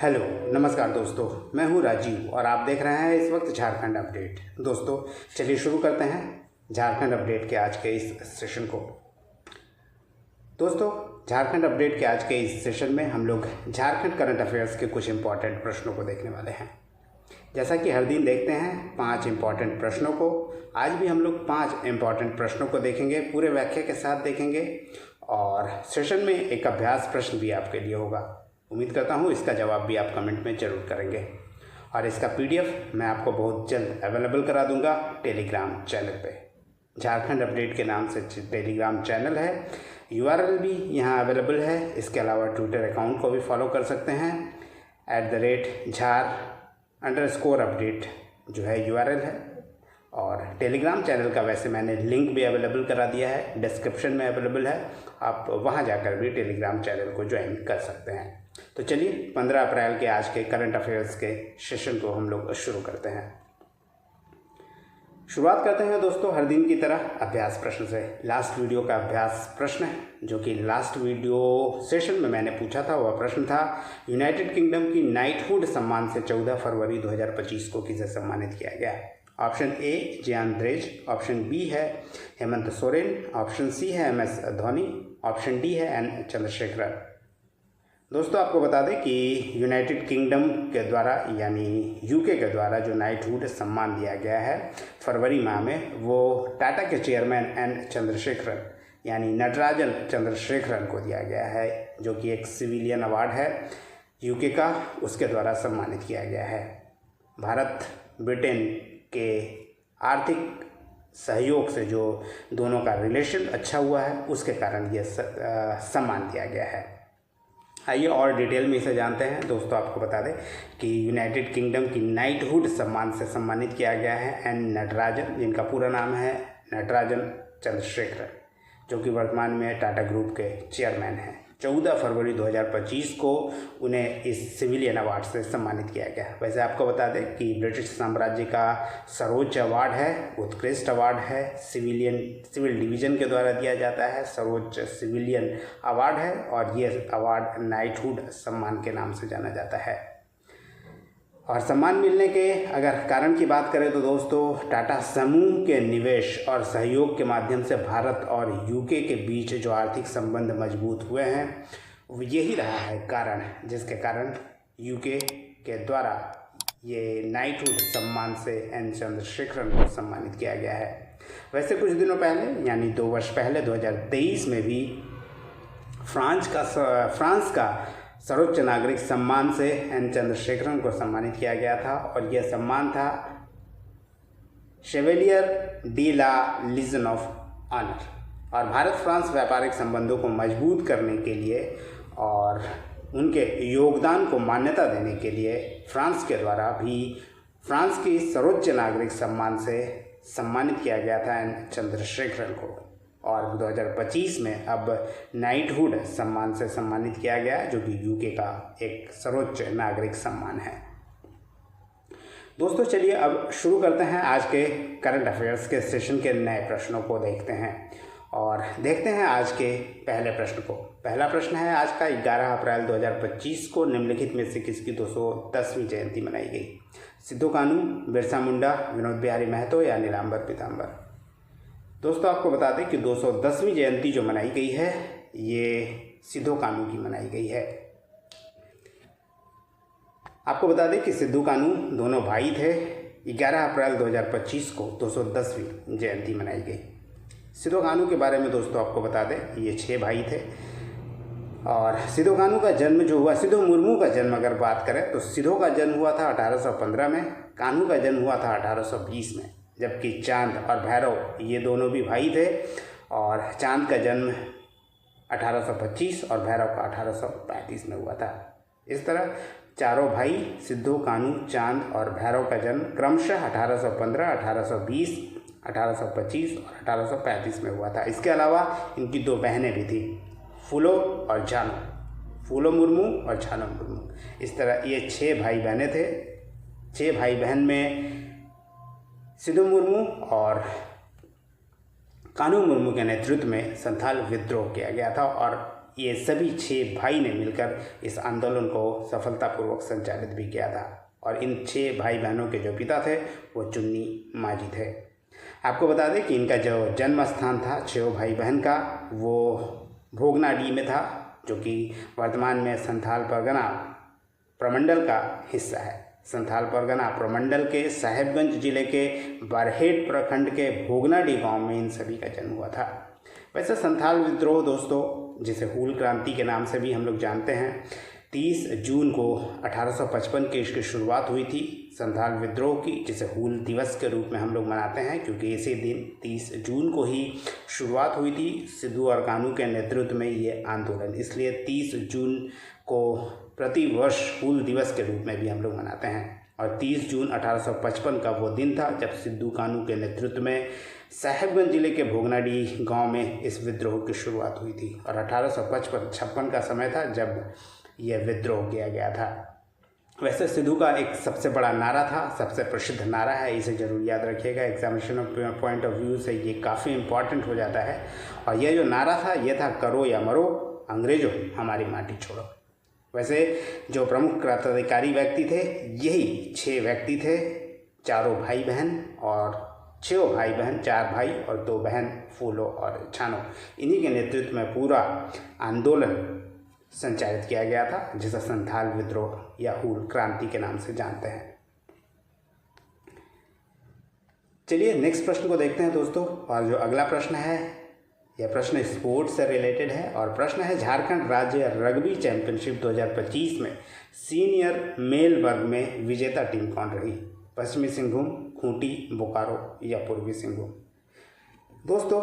Hello नमस्कार दोस्तों, मैं हूं राजीव और आप देख रहे हैं इस वक्त झारखंड अपडेट। दोस्तों चलिए शुरू करते हैं झारखंड अपडेट के आज के इस सेशन को। दोस्तों झारखंड अपडेट के आज के इस सेशन में हम लोग झारखंड करंट अफेयर्स के कुछ इंपॉर्टेंट प्रश्नों को देखने वाले हैं। जैसा कि हर दिन देखते हैं 5 इंपॉर्टेंट प्रश्नों को, आज भी हम लोग 5 इंपॉर्टेंट प्रश्नों को देखेंगे, पूरे व्याख्या के साथ देखेंगे और सेशन में एक अभ्यास प्रश्न भी आपके लिए होगा। उम्मीद करता हूँ इसका जवाब भी आप कमेंट में ज़रूर करेंगे और इसका PDF मैं आपको बहुत जल्द अवेलेबल करा दूंगा टेलीग्राम चैनल पे। झारखंड अपडेट के नाम से टेलीग्राम चैनल है, URL भी यहाँ अवेलेबल है। इसके अलावा ट्विटर अकाउंट को भी फॉलो कर सकते हैं, @झार_अपडेट जो है URL है। और टेलीग्राम चैनल का वैसे मैंने लिंक भी अवेलेबल करा दिया है, डिस्क्रिप्शन में अवेलेबल है, आप वहाँ जाकर भी टेलीग्राम चैनल को ज्वाइन कर सकते हैं। तो चलिए 15 अप्रैल के आज के करंट अफेयर्स के सेशन को हम लोग शुरू करते हैं। शुरुआत करते हैं दोस्तों हर दिन की तरह अभ्यास प्रश्न से। लास्ट वीडियो का अभ्यास प्रश्न है जो कि लास्ट वीडियो सेशन में मैंने पूछा था। वह प्रश्न था यूनाइटेड किंगडम की नाइटहुड सम्मान से 14 फरवरी 2025 को किसे सम्मानित किया गया है। Option A Jean Dreze, option B है हेमंत सोरेन, ऑप्शन सी है MS धोनी, ऑप्शन डी है N चंद्रशेखरन। दोस्तों आपको बता दें कि यूनाइटेड किंगडम के द्वारा यानी UK के द्वारा जो नाइटहुड सम्मान दिया गया है फरवरी माह में, वो टाटा के चेयरमैन N चंद्रशेखरन यानी नटराजन चंद्रशेखरन को दिया गया है, जो कि एक सिविलियन अवार्ड है UK का, उसके द्वारा सम्मानित किया गया है। भारत ब्रिटेन के आर्थिक सहयोग से जो दोनों का रिलेशन अच्छा हुआ है उसके कारण ये सम्मान दिया गया है। आइए और डिटेल में इसे जानते हैं। दोस्तों आपको बता दें कि यूनाइटेड किंगडम की नाइटहुड सम्मान से सम्मानित किया गया है N नटराजन, जिनका पूरा नाम है नटराजन चंद्रशेखरन, जो कि वर्तमान में टाटा ग्रुप के चेयरमैन हैं। 14 फरवरी 2025 को उन्हें इस सिविलियन अवार्ड से सम्मानित किया गया। वैसे आपको बता दें कि ब्रिटिश साम्राज्य का सर्वोच्च अवार्ड है, उत्कृष्ट अवार्ड है, सिविल डिवीज़न के द्वारा दिया जाता है, सर्वोच्च सिविलियन अवार्ड है और ये अवार्ड नाइटहुड सम्मान के नाम से जाना जाता है। और सम्मान मिलने के अगर कारण की बात करें तो दोस्तों टाटा समूह के निवेश और सहयोग के माध्यम से भारत और UK के बीच जो आर्थिक संबंध मजबूत हुए हैं वो यही रहा है कारण, जिसके कारण UK के द्वारा ये नाइटहुड सम्मान से N चंद्रशेखरन को सम्मानित किया गया है। वैसे कुछ दिनों पहले यानी 2 वर्ष पहले 2023 में भी फ्रांस का सर्वोच्च नागरिक सम्मान से N चंद्रशेखरन को सम्मानित किया गया था और यह सम्मान था chevalier de la legion of honour. और भारत फ्रांस व्यापारिक संबंधों को मजबूत करने के लिए और उनके योगदान को मान्यता देने के लिए फ्रांस के द्वारा भी फ्रांस की सर्वोच्च नागरिक सम्मान से सम्मानित किया गया था N चंद्रशेखरन को। और 2025 में अब नाइटहुड सम्मान से सम्मानित किया गया, जो कि UK का एक सर्वोच्च नागरिक सम्मान है। दोस्तों चलिए अब शुरू करते हैं आज के करंट अफेयर्स के सेशन के नए प्रश्नों को देखते हैं और देखते हैं आज के पहले प्रश्न को। पहला प्रश्न है आज का 11 अप्रैल 2025 को निम्नलिखित में से किसकी 210वीं जयंती मनाई गई। सिद्धू कानू, बिरसा मुंडा, विनोद बिहारी महतो या नीलांबर पीताम्बर। दोस्तों आपको बता दें कि 210वीं जयंती जो मनाई गई है ये सिद्धू कानू की मनाई गई है। आपको बता दें कि सिद्धू कानू दोनों भाई थे। 11 अप्रैल 2025 को 210वीं जयंती मनाई गई। सिद्धू कानू के बारे में दोस्तों आपको बता दें ये 6 भाई थे और सिद्धू कानू का जन्म जो हुआ, सिद्धू मुर्मू का जन्म अगर बात करें तो सिद्धू का जन्म हुआ था 1815 में, कानू का जन्म हुआ था 1820 में, जबकि चांद और भैरव ये दोनों भी भाई थे और चांद का जन्म 1825 और भैरव का 1835 में हुआ था। इस तरह चारों भाई सिद्धू, कानू, चांद और भैरव का जन्म क्रमशः 1815, 1820, 1825 और 1835 में हुआ था। इसके अलावा इनकी 2 बहनें भी थी, फूलो और झानो, फूलो मुर्मू और झानो मुर्मू। इस तरह ये 6 भाई बहनें थे। 6 भाई बहन में सिद्धू मुर्मू और कानू मुर्मू के नेतृत्व में संथाल विद्रोह किया गया था और ये सभी 6 भाई ने मिलकर इस आंदोलन को सफलतापूर्वक संचालित भी किया था। और इन 6 भाई बहनों के जो पिता थे वो चुन्नी माझी थे। आपको बता दें कि इनका जो जन्म स्थान था 6 भाई बहन का वो भोगनाडीह में था, जो कि वर्तमान में संथाल परगना प्रमंडल का हिस्सा है। संथाल परगना प्रमंडल के साहेबगंज जिले के बरहेट प्रखंड के भोगनाडीह गांव में इन सभी का जन्म हुआ था। वैसे संथाल विद्रोह दोस्तों, जिसे हूल क्रांति के नाम से भी हम लोग जानते हैं, 30 जून को 1855 की इसकी शुरुआत हुई थी संथाल विद्रोह की, जिसे हूल दिवस के रूप में हम लोग मनाते हैं, क्योंकि इसी दिन 30 जून को ही शुरुआत हुई थी सिद्धू और कान्हू के नेतृत्व में ये आंदोलन। इसलिए 30 जून को प्रतिवर्ष हूल दिवस के रूप में भी हम लोग मनाते हैं। और 30 जून 1855 का वो दिन था जब सिद्धू कान्हू के नेतृत्व में साहेबगंज जिले के भोगनाडीह गांव में इस विद्रोह की शुरुआत हुई थी। और 1856 का समय था जब यह विद्रोह किया गया था। वैसे सिद्धू का एक सबसे बड़ा नारा था, सबसे प्रसिद्ध नारा है, इसे जरूर याद रखिएगा। एग्जामिनेशन पॉइंट ऑफ व्यू से ये काफ़ी इम्पॉर्टेंट हो जाता है। और यह जो नारा था ये था, करो या मरो अंग्रेजों हमारी माटी छोड़ो। वैसे जो प्रमुख क्रांतिकारी व्यक्ति थे यही 6 व्यक्ति थे, चारों भाई बहन, और 6 भाई बहन, 4 भाई और 2 बहन फूलो और छानो। इन्हीं के नेतृत्व में पूरा आंदोलन संचालित किया गया था, जिसे संथाल विद्रोह या हूल क्रांति के नाम से जानते हैं। चलिए नेक्स्ट प्रश्न को देखते हैं दोस्तों। और जो अगला प्रश्न है यह प्रश्न स्पोर्ट्स से रिलेटेड है। और प्रश्न है, झारखंड राज्य रग्बी चैंपियनशिप 2025 में सीनियर मेल वर्ग में विजेता टीम कौन रही? पश्चिमी सिंहभूम, खूंटी, बोकारो या पूर्वी सिंहभूम? दोस्तों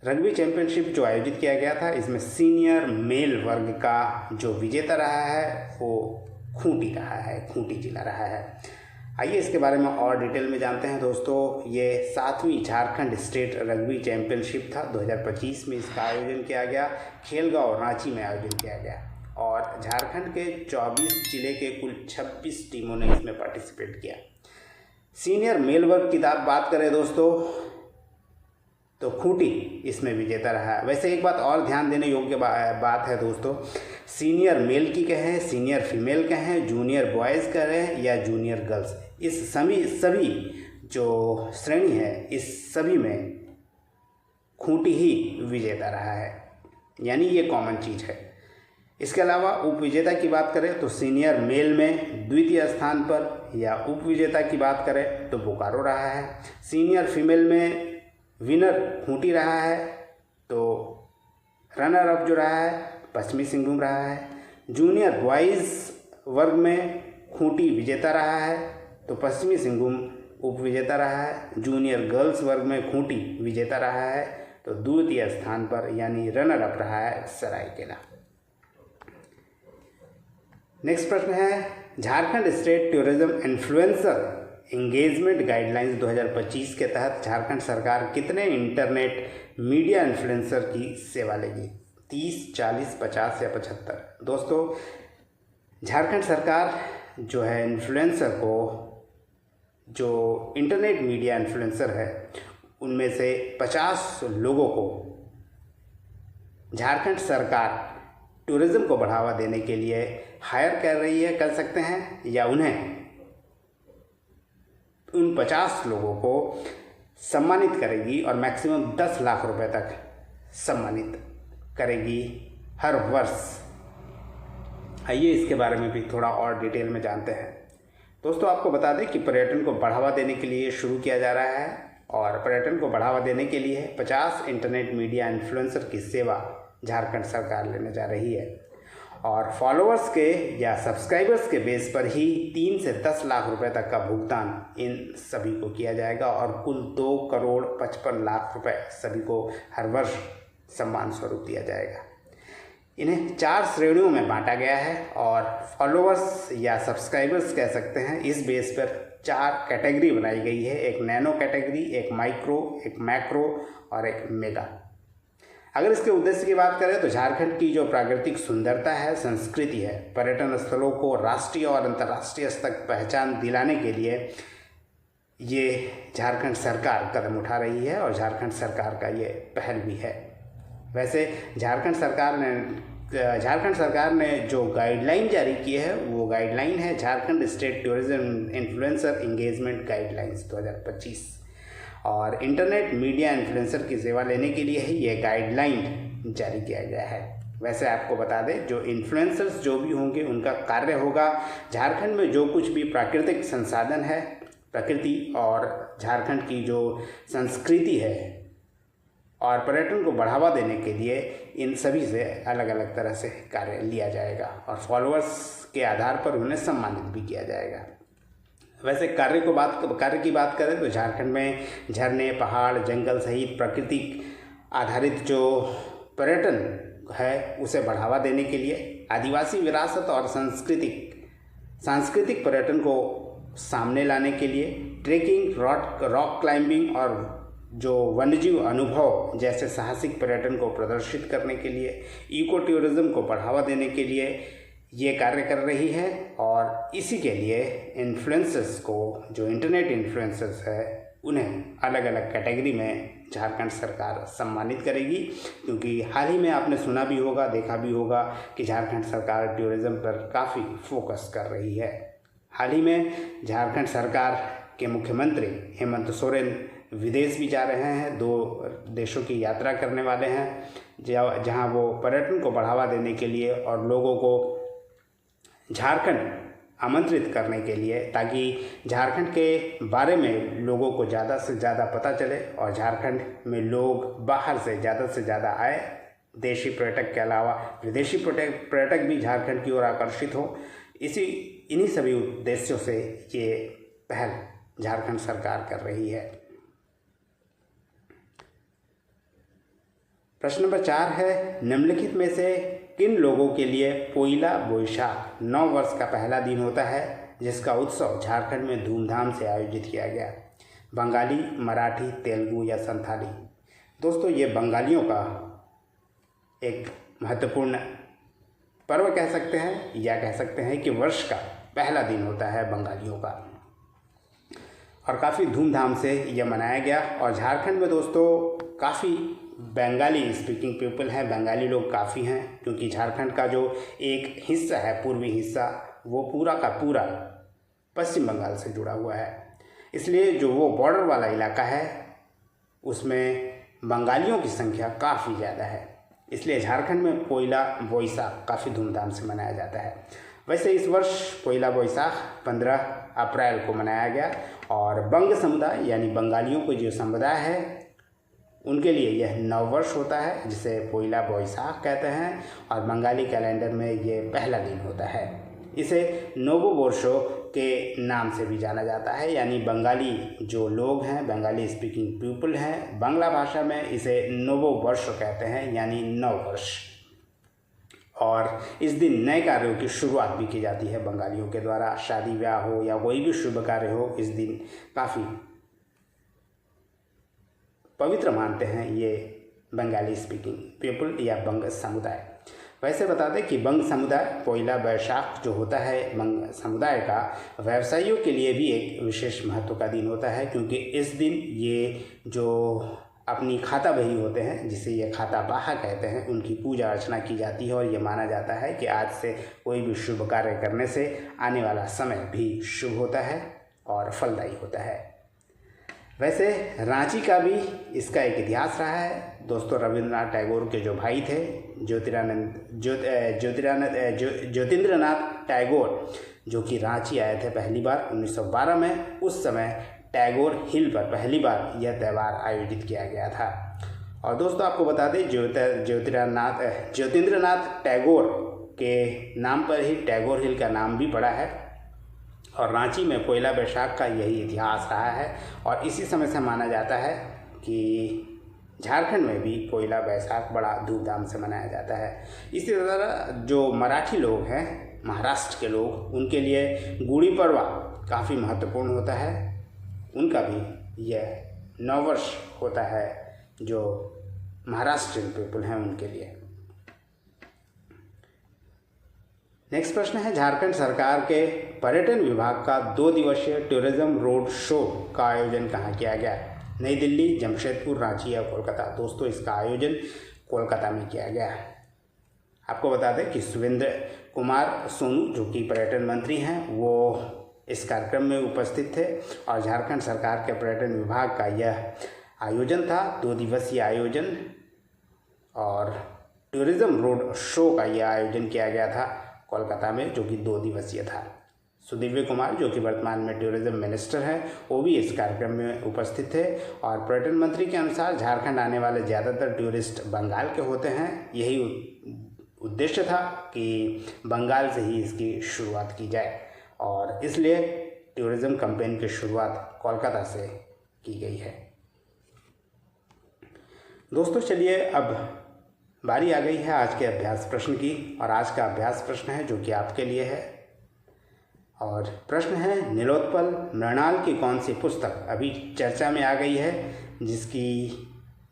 रग्बी चैंपियनशिप जो आयोजित किया गया था, इसमें सीनियर मेल वर्ग का जो विजेता रहा है वो खूंटी रहा है, खूंटी जिला रहा है। आइए इसके बारे में और डिटेल में जानते हैं दोस्तों। ये 7वीं झारखंड स्टेट रग्बी चैंपियनशिप था। 2025 में इसका आयोजन किया गया, खेलगांव रांची में आयोजन किया गया। और झारखंड के 24 जिले के कुल 26 टीमों ने इसमें पार्टिसिपेट किया। सीनियर मेल वर्ग की बात करें दोस्तों तो खूंटी इसमें विजेता रहा। वैसे एक बात और ध्यान देने योग्य बात है दोस्तों, सीनियर मेल की कहें, सीनियर फीमेल कहें, जूनियर बॉयज़ कहें या जूनियर गर्ल्स, इस सभी जो श्रेणी है इस सभी में खूंटी ही विजेता रहा है, यानी ये कॉमन चीज़ है। इसके अलावा उप विजेता की बात करें तो सीनियर मेल में द्वितीय स्थान पर या उप विजेता की बात करें तो बोकारो रहा है। सीनियर फीमेल में विनर खूंटी रहा है, तो रनर अप जो रहा है पश्चिमी सिंहभूम रहा है। जूनियर बॉयज़ वर्ग में खूंटी विजेता रहा है, तो पश्चिमी सिंहभूम उप विजेता रहा है। जूनियर गर्ल्स वर्ग में खूंटी विजेता रहा है, तो द्वितीय स्थान पर यानी रनर अप रहा है सरायकेला। नेक्स्ट प्रश्न है, Jharkhand state tourism influencer engagement guidelines 2025 के तहत झारखंड सरकार कितने इंटरनेट मीडिया इन्फ्लुएंसर की सेवा लेगी? 30, 40, 50 या 75? दोस्तों झारखंड सरकार जो है इन्फ्लुएंसर को, जो इंटरनेट मीडिया इन्फ्लुएंसर है उनमें से 50 लोगों को झारखंड सरकार टूरिज़्म को बढ़ावा देने के लिए हायर कर रही है, कर सकते हैं, या उन्हें उन 50 लोगों को सम्मानित करेगी और मैक्सिमम 10 लाख रुपए तक सम्मानित करेगी हर वर्ष। आइए इसके बारे में भी थोड़ा और डिटेल में जानते हैं। दोस्तों आपको बता दें कि पर्यटन को बढ़ावा देने के लिए शुरू किया जा रहा है, और पर्यटन को बढ़ावा देने के लिए 50 इंटरनेट मीडिया इन्फ्लुएंसर की सेवा झारखंड सरकार लेने जा रही है। और फॉलोअर्स के या सब्सक्राइबर्स के बेस पर ही 3 से 10 लाख रुपए तक का भुगतान इन सभी को किया जाएगा, और कुल 2 करोड़ 55 लाख रुपए सभी को हर वर्ष सम्मान स्वरूप दिया जाएगा। इन्हें 4 श्रेणियों में बांटा गया है, और फॉलोअर्स या सब्सक्राइबर्स कह सकते हैं, इस बेस पर 4 कैटेगरी बनाई गई है। एक नैनो कैटेगरी, एक माइक्रो, एक मैक्रो और एक मेगा। अगर इसके उद्देश्य की बात करें तो झारखंड की जो प्राकृतिक सुंदरता है, संस्कृति है, पर्यटन स्थलों को राष्ट्रीय और अंतर्राष्ट्रीय स्तर तक पहचान दिलाने के लिए ये झारखंड सरकार कदम उठा रही है, और झारखंड सरकार का ये पहल भी है। वैसे झारखंड सरकार ने जो गाइडलाइन जारी की है वो गाइडलाइन है Jharkhand state tourism influencer engagement guidelines 2025 और इंटरनेट मीडिया इन्फ्लुएंसर की सेवा लेने के लिए ही ये गाइडलाइन जारी किया गया है। वैसे आपको बता दें जो इन्फ्लुएंसर्स जो भी होंगे उनका कार्य होगा झारखंड में जो कुछ भी प्राकृतिक संसाधन है, प्रकृति और झारखंड की जो संस्कृति है और पर्यटन को बढ़ावा देने के लिए इन सभी से अलग अलग तरह से कार्य लिया जाएगा और फॉलोअर्स के आधार पर उन्हें सम्मानित भी किया जाएगा। वैसे कार्य की बात करें तो झारखंड में झरने, पहाड़, जंगल सहित प्राकृतिक आधारित जो पर्यटन है उसे बढ़ावा देने के लिए आदिवासी विरासत और सांस्कृतिक पर्यटन को सामने लाने के लिए ट्रेकिंग, रॉक क्लाइंबिंग और जो वन्यजीव अनुभव जैसे साहसिक पर्यटन को प्रदर्शित करने के लिए, इको टूरिज्म को बढ़ावा देने के लिए ये कार्य कर रही है। और इसी के लिए इन्फ्लुएंसर्स को, जो इंटरनेट इन्फ्लुएंसर्स है, उन्हें अलग अलग कैटेगरी में झारखंड सरकार सम्मानित करेगी, क्योंकि हाल ही में आपने सुना भी होगा, देखा भी होगा कि झारखंड सरकार टूरिज्म पर काफ़ी फोकस कर रही है। हाल ही में झारखंड सरकार के मुख्यमंत्री हेमंत सोरेन विदेश भी जा रहे हैं, 2 देशों की यात्रा करने वाले हैं, जहां वो पर्यटन को बढ़ावा देने के लिए और लोगों को झारखंड आमंत्रित करने के लिए, ताकि झारखंड के बारे में लोगों को ज़्यादा से ज़्यादा पता चले और झारखंड में लोग बाहर से ज़्यादा आए, देशी पर्यटक के अलावा विदेशी पर्यटक भी झारखंड की ओर आकर्षित हो। इन्हीं सभी उद्देश्यों से ये पहल झारखंड सरकार कर रही है। प्रश्न नंबर 4 है, निम्नलिखित में से किन लोगों के लिए पोइला बोईशाख नव वर्ष का पहला दिन होता है जिसका उत्सव झारखंड में धूमधाम से आयोजित किया गया? बंगाली, मराठी, तेलुगु या संथाली? दोस्तों, ये बंगालियों का एक महत्वपूर्ण पर्व कह सकते हैं या कह सकते हैं कि वर्ष का पहला दिन होता है बंगालियों का, और काफ़ी धूमधाम से यह मनाया गया। और झारखंड में दोस्तों काफ़ी बंगाली स्पीकिंग पीपल हैं, बंगाली लोग काफ़ी हैं, क्योंकि झारखंड का जो एक हिस्सा है, पूर्वी हिस्सा, वो पूरा का पूरा पश्चिम बंगाल से जुड़ा हुआ है। इसलिए जो वो बॉर्डर वाला इलाका है उसमें बंगालियों की संख्या काफ़ी ज़्यादा है, इसलिए झारखंड में पोइला बोईशाख काफ़ी धूमधाम से मनाया जाता है। वैसे इस वर्ष पोइला बोईशाख 15 अप्रैल को मनाया गया और बंग समुदाय यानी बंगालियों को जो समुदाय है उनके लिए यह नव वर्ष होता है, जिसे पोइला बोईशाख कहते हैं, और बंगाली कैलेंडर में ये पहला दिन होता है। इसे नोबो वर्षो के नाम से भी जाना जाता है, यानी बंगाली जो लोग हैं, बंगाली स्पीकिंग पीपल हैं, बांग्ला भाषा में इसे नोबो वर्ष कहते हैं, यानी नव वर्ष। और इस दिन नए कार्यों की शुरुआत भी की जाती है बंगालियों के द्वारा। शादी ब्याह हो या कोई भी शुभ कार्य हो, इस दिन काफ़ी पवित्र मानते हैं ये बंगाली स्पीकिंग पीपल या बंग समुदाय। वैसे बता दें कि बंग समुदाय, पोइला बैशाख जो होता है बंग समुदाय का, व्यवसायियों के लिए भी एक विशेष महत्व का दिन होता है, क्योंकि इस दिन ये जो अपनी खाता बही होते हैं, जिसे ये खाता बाहा कहते हैं, उनकी पूजा अर्चना की जाती है और ये माना जाता है कि आज से कोई भी शुभ कार्य करने से आने वाला समय भी शुभ होता है और फलदायी होता है। वैसे रांची का भी इसका एक इतिहास रहा है दोस्तों। रविंद्रनाथ टैगोर के जो भाई थे ज्योतिन्द्रनाथ टैगोर, जो कि रांची आए थे पहली बार 1912 में, उस समय टैगोर हिल पर पहली बार यह त्यौहार आयोजित किया गया था। और दोस्तों आपको बता दें ज्योतिन्द्रनाथ टैगोर के नाम पर ही टैगोर हिल का नाम भी पड़ा है, और रांची में पोइला बैशाख का यही इतिहास रहा है। और इसी समय से माना जाता है कि झारखंड में भी पोइला बैशाख बड़ा धूमधाम से मनाया जाता है। इसी तरह जो मराठी लोग हैं, महाराष्ट्र के लोग, उनके लिए गुड़ी पड़वा काफ़ी महत्वपूर्ण होता है, उनका भी यह नववर्ष होता है जो महाराष्ट्रियन पीपल हैं उनके लिए। नेक्स्ट प्रश्न है, झारखंड सरकार के पर्यटन विभाग का 2 दिवसीय टूरिज्म रोड शो का आयोजन कहाँ किया गया? नई दिल्ली, जमशेदपुर, रांची या कोलकाता? दोस्तों इसका आयोजन कोलकाता में किया गया। आपको बता दें कि सुरेंद्र कुमार सोनू जो कि पर्यटन मंत्री हैं वो इस कार्यक्रम में उपस्थित थे और झारखंड सरकार के पर्यटन विभाग का यह आयोजन था, 2 दिवसीय आयोजन, और टूरिज्म रोड शो का यह आयोजन किया गया था कोलकाता में, जो कि 2 दिवसीय था। सुदिव्य कुमार जो कि वर्तमान में टूरिज्म मिनिस्टर हैं वो भी इस कार्यक्रम में उपस्थित थे और पर्यटन मंत्री के अनुसार झारखंड आने वाले ज़्यादातर टूरिस्ट बंगाल के होते हैं। यही उद्देश्य था कि बंगाल से ही इसकी शुरुआत की जाए और इसलिए टूरिज्म कैंपेन की शुरुआत कोलकाता से की गई है। दोस्तों चलिए अब बारी आ गई है आज के अभ्यास प्रश्न की, और आज का अभ्यास प्रश्न है जो कि आपके लिए है, और प्रश्न है नीलोत्पल मृणाल की कौन सी पुस्तक अभी चर्चा में आ गई है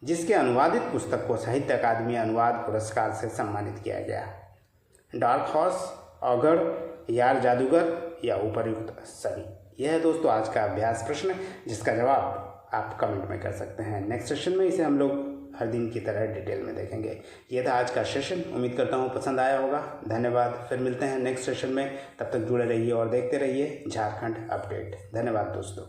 जिसके अनुवादित पुस्तक को साहित्य अकादमी अनुवाद पुरस्कार से सम्मानित किया गया? डार्क हॉर्स, ऑगड़, यार जादूगर या उपर्युक्त सभी? यह है दोस्तों आज का अभ्यास प्रश्न, जिसका जवाब आप कमेंट में कर सकते हैं। नेक्स्ट सेशन में इसे हम लोग हर दिन की तरह डिटेल में देखेंगे। ये था आज का सेशन, उम्मीद करता हूँ पसंद आया होगा। धन्यवाद, फिर मिलते हैं नेक्स्ट सेशन में, तब तक जुड़े रहिए और देखते रहिए झारखंड अपडेट। धन्यवाद दोस्तों।